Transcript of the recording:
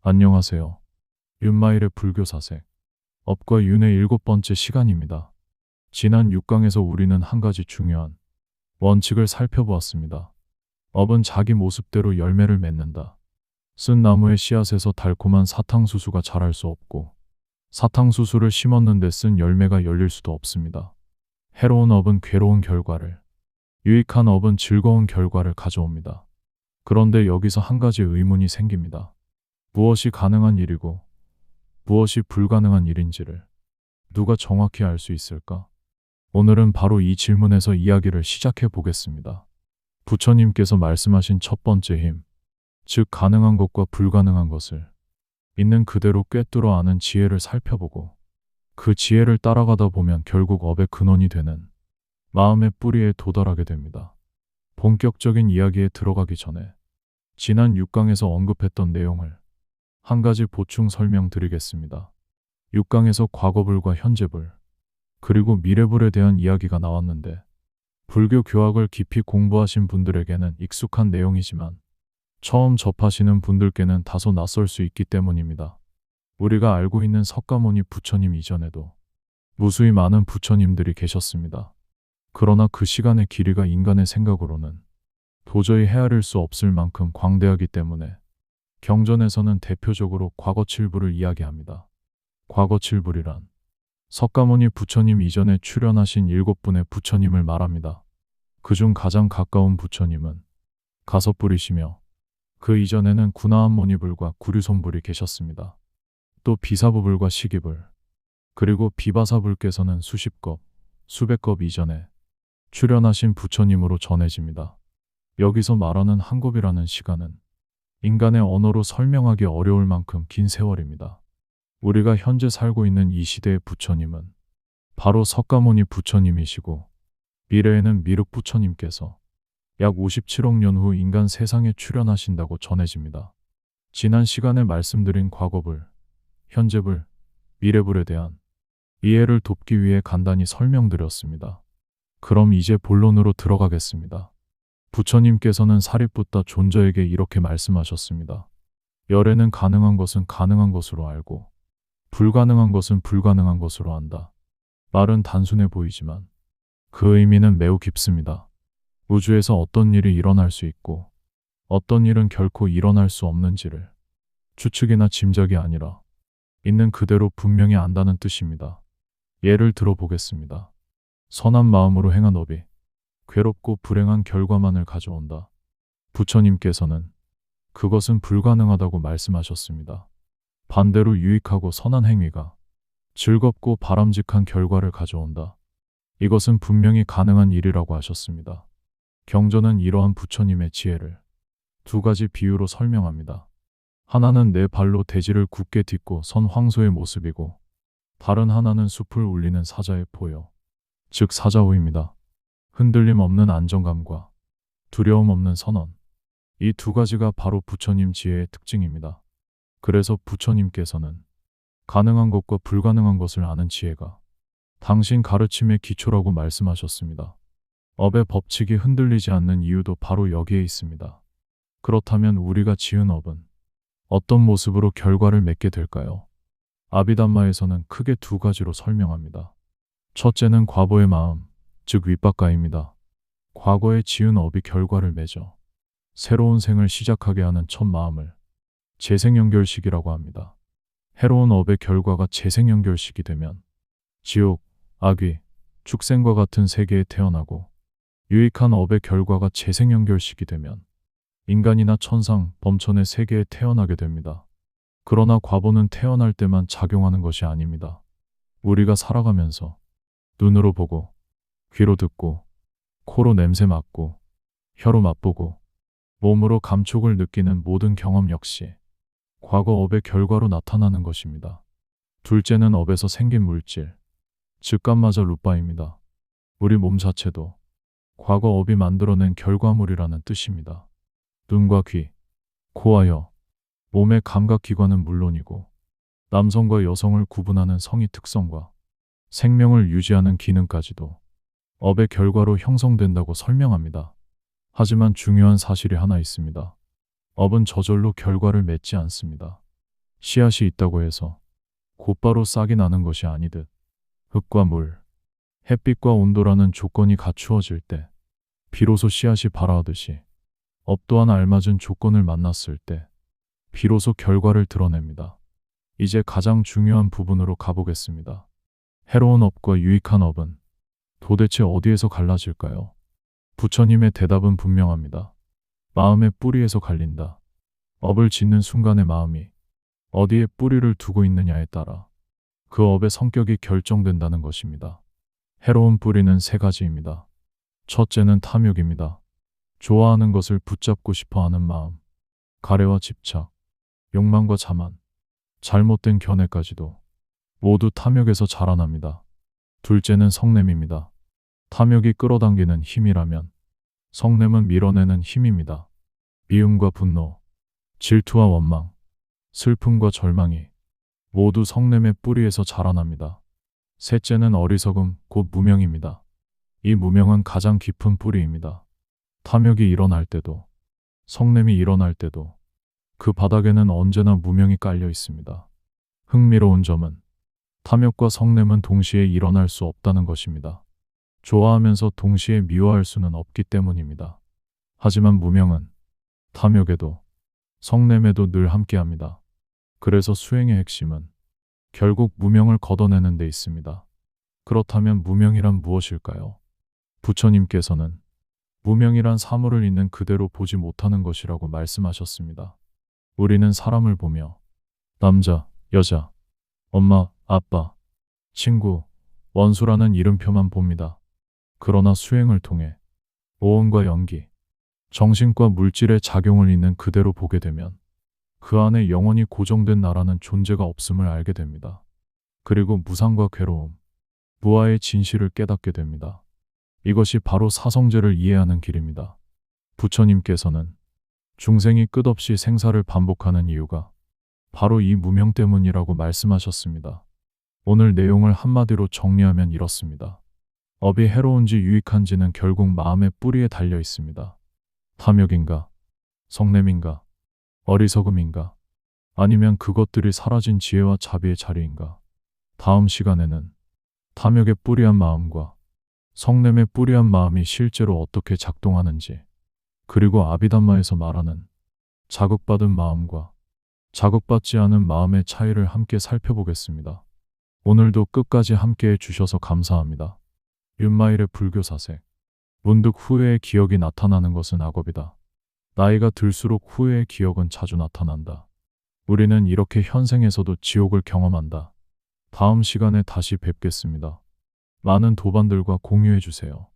안녕하세요. 윤마일의 불교사색. 업과 윤의 7번째 시간입니다. 지난 6강에서 우리는 한 가지 중요한 원칙을 살펴보았습니다. 업은 자기 모습대로 열매를 맺는다. 쓴 나무의 씨앗에서 달콤한 사탕수수가 자랄 수 없고 사탕수수를 심었는데 쓴 열매가 열릴 수도 없습니다. 해로운 업은 괴로운 결과를, 유익한 업은 즐거운 결과를 가져옵니다. 그런데 여기서 한 가지 의문이 생깁니다. 무엇이 가능한 일이고 무엇이 불가능한 일인지를 누가 정확히 알 수 있을까? 오늘은 바로 이 질문에서 이야기를 시작해 보겠습니다. 부처님께서 말씀하신 첫 번째 힘, 즉 가능한 것과 불가능한 것을 있는 그대로 꿰뚫어 아는 지혜를 살펴보고 그 지혜를 따라가다 보면 결국 업의 근원이 되는 마음의 뿌리에 도달하게 됩니다. 본격적인 이야기에 들어가기 전에 지난 6강에서 언급했던 내용을 한 가지 보충 설명드리겠습니다. 6강에서 과거불과 현재불, 그리고 미래불에 대한 이야기가 나왔는데 불교 교학을 깊이 공부하신 분들에게는 익숙한 내용이지만 처음 접하시는 분들께는 다소 낯설 수 있기 때문입니다. 우리가 알고 있는 석가모니 부처님 이전에도 무수히 많은 부처님들이 계셨습니다. 그러나 그 시간의 길이가 인간의 생각으로는 도저히 헤아릴 수 없을 만큼 광대하기 때문에 경전에서는 대표적으로 과거칠불을 이야기합니다. 과거칠불이란 석가모니 부처님 이전에 출연하신 7분의 부처님을 말합니다. 그중 가장 가까운 부처님은 가섭불이시며 그 이전에는 구나한모니불과 구류손불이 계셨습니다. 또 비사부불과 시기불, 그리고 비바사불께서는 수십겁, 수백겁 이전에 출연하신 부처님으로 전해집니다. 여기서 말하는 한겁이라는 시간은 인간의 언어로 설명하기 어려울 만큼 긴 세월입니다. 우리가 현재 살고 있는 이 시대의 부처님은 바로 석가모니 부처님이시고 미래에는 미륵 부처님께서 약 57억 년 후 인간 세상에 출연하신다고 전해집니다. 지난 시간에 말씀드린 과거불, 현재불, 미래불에 대한 이해를 돕기 위해 간단히 설명드렸습니다. 그럼 이제 본론으로 들어가겠습니다. 부처님께서는 사리뿌따 존저에게 이렇게 말씀하셨습니다. 열애는 가능한 것은 가능한 것으로 알고 불가능한 것은 불가능한 것으로 안다. 말은 단순해 보이지만 그 의미는 매우 깊습니다. 우주에서 어떤 일이 일어날 수 있고 어떤 일은 결코 일어날 수 없는지를 추측이나 짐작이 아니라 있는 그대로 분명히 안다는 뜻입니다. 예를 들어보겠습니다. 선한 마음으로 행한 업이 괴롭고 불행한 결과만을 가져온다. 부처님께서는 그것은 불가능하다고 말씀하셨습니다. 반대로 유익하고 선한 행위가 즐겁고 바람직한 결과를 가져온다. 이것은 분명히 가능한 일이라고 하셨습니다. 경전은 이러한 부처님의 지혜를 두 가지 비유로 설명합니다. 하나는 네 발로 대지를 굳게 딛고 선 황소의 모습이고 다른 하나는 숲을 울리는 사자의 포효, 즉 사자호입니다. 흔들림 없는 안정감과 두려움 없는 선언. 이 두 가지가 바로 부처님 지혜의 특징입니다. 그래서 부처님께서는 가능한 것과 불가능한 것을 아는 지혜가 당신 가르침의 기초라고 말씀하셨습니다. 업의 법칙이 흔들리지 않는 이유도 바로 여기에 있습니다. 그렇다면 우리가 지은 업은 어떤 모습으로 결과를 맺게 될까요? 아비담마에서는 크게 두 가지로 설명합니다. 첫째는 과보의 마음, 즉 윗바가입니다. 과거에 지은 업이 결과를 맺어 새로운 생을 시작하게 하는 첫 마음을 재생연결식이라고 합니다. 해로운 업의 결과가 재생연결식이 되면 지옥, 악귀, 축생과 같은 세계에 태어나고 유익한 업의 결과가 재생연결식이 되면 인간이나 천상, 범천의 세계에 태어나게 됩니다. 그러나 과보는 태어날 때만 작용하는 것이 아닙니다. 우리가 살아가면서 눈으로 보고 귀로 듣고 코로 냄새 맡고 혀로 맛보고 몸으로 감촉을 느끼는 모든 경험 역시 과거 업의 결과로 나타나는 것입니다. 둘째는 업에서 생긴 물질, 즉감마저 루빠입니다. 우리 몸 자체도 과거 업이 만들어낸 결과물이라는 뜻입니다. 눈과 귀, 코와 혀, 몸의 감각기관은 물론이고 남성과 여성을 구분하는 성의 특성과 생명을 유지하는 기능까지도 업의 결과로 형성된다고 설명합니다. 하지만 중요한 사실이 하나 있습니다. 업은 저절로 결과를 맺지 않습니다. 씨앗이 있다고 해서 곧바로 싹이 나는 것이 아니듯 흙과 물, 햇빛과 온도라는 조건이 갖추어질 때 비로소 씨앗이 발아하듯이 업 또한 알맞은 조건을 만났을 때 비로소 결과를 드러냅니다. 이제 가장 중요한 부분으로 가보겠습니다. 해로운 업과 유익한 업은 도대체 어디에서 갈라질까요? 부처님의 대답은 분명합니다. 마음의 뿌리에서 갈린다. 업을 짓는 순간의 마음이 어디에 뿌리를 두고 있느냐에 따라 그 업의 성격이 결정된다는 것입니다. 해로운 뿌리는 세 가지입니다. 첫째는 탐욕입니다. 좋아하는 것을 붙잡고 싶어 하는 마음, 가래와 집착, 욕망과 자만, 잘못된 견해까지도 모두 탐욕에서 자라납니다. 둘째는 성냄입니다. 탐욕이 끌어당기는 힘이라면 성냄은 밀어내는 힘입니다. 미움과 분노, 질투와 원망, 슬픔과 절망이 모두 성냄의 뿌리에서 자라납니다. 셋째는 어리석음, 곧 무명입니다. 이 무명은 가장 깊은 뿌리입니다. 탐욕이 일어날 때도, 성냄이 일어날 때도 그 바닥에는 언제나 무명이 깔려 있습니다. 흥미로운 점은 탐욕과 성냄은 동시에 일어날 수 없다는 것입니다. 좋아하면서 동시에 미워할 수는 없기 때문입니다. 하지만 무명은 탐욕에도 성냄에도 늘 함께합니다. 그래서 수행의 핵심은 결국 무명을 걷어내는 데 있습니다. 그렇다면 무명이란 무엇일까요? 부처님께서는 무명이란 사물을 있는 그대로 보지 못하는 것이라고 말씀하셨습니다. 우리는 사람을 보며 남자, 여자, 엄마, 아빠, 친구, 원수라는 이름표만 봅니다. 그러나 수행을 통해 오온과 연기, 정신과 물질의 작용을 있는 그대로 보게 되면 그 안에 영원히 고정된 나라는 존재가 없음을 알게 됩니다. 그리고 무상과 괴로움, 무아의 진실을 깨닫게 됩니다. 이것이 바로 사성제를 이해하는 길입니다. 부처님께서는 중생이 끝없이 생사를 반복하는 이유가 바로 이 무명 때문이라고 말씀하셨습니다. 오늘 내용을 한마디로 정리하면 이렇습니다. 업이 해로운지 유익한지는 결국 마음의 뿌리에 달려 있습니다. 탐욕인가? 성냄인가? 어리석음인가? 아니면 그것들이 사라진 지혜와 자비의 자리인가? 다음 시간에는 탐욕의 뿌리한 마음과 성냄의 뿌리한 마음이 실제로 어떻게 작동하는지, 그리고 아비담마에서 말하는 자극받은 마음과 자극받지 않은 마음의 차이를 함께 살펴보겠습니다. 오늘도 끝까지 함께해 주셔서 감사합니다. 윤마일의 불교사색. 문득 후회의 기억이 나타나는 것은 악업이다. 나이가 들수록 후회의 기억은 자주 나타난다. 우리는 이렇게 현생에서도 지옥을 경험한다. 다음 시간에 다시 뵙겠습니다. 많은 도반들과 공유해 주세요.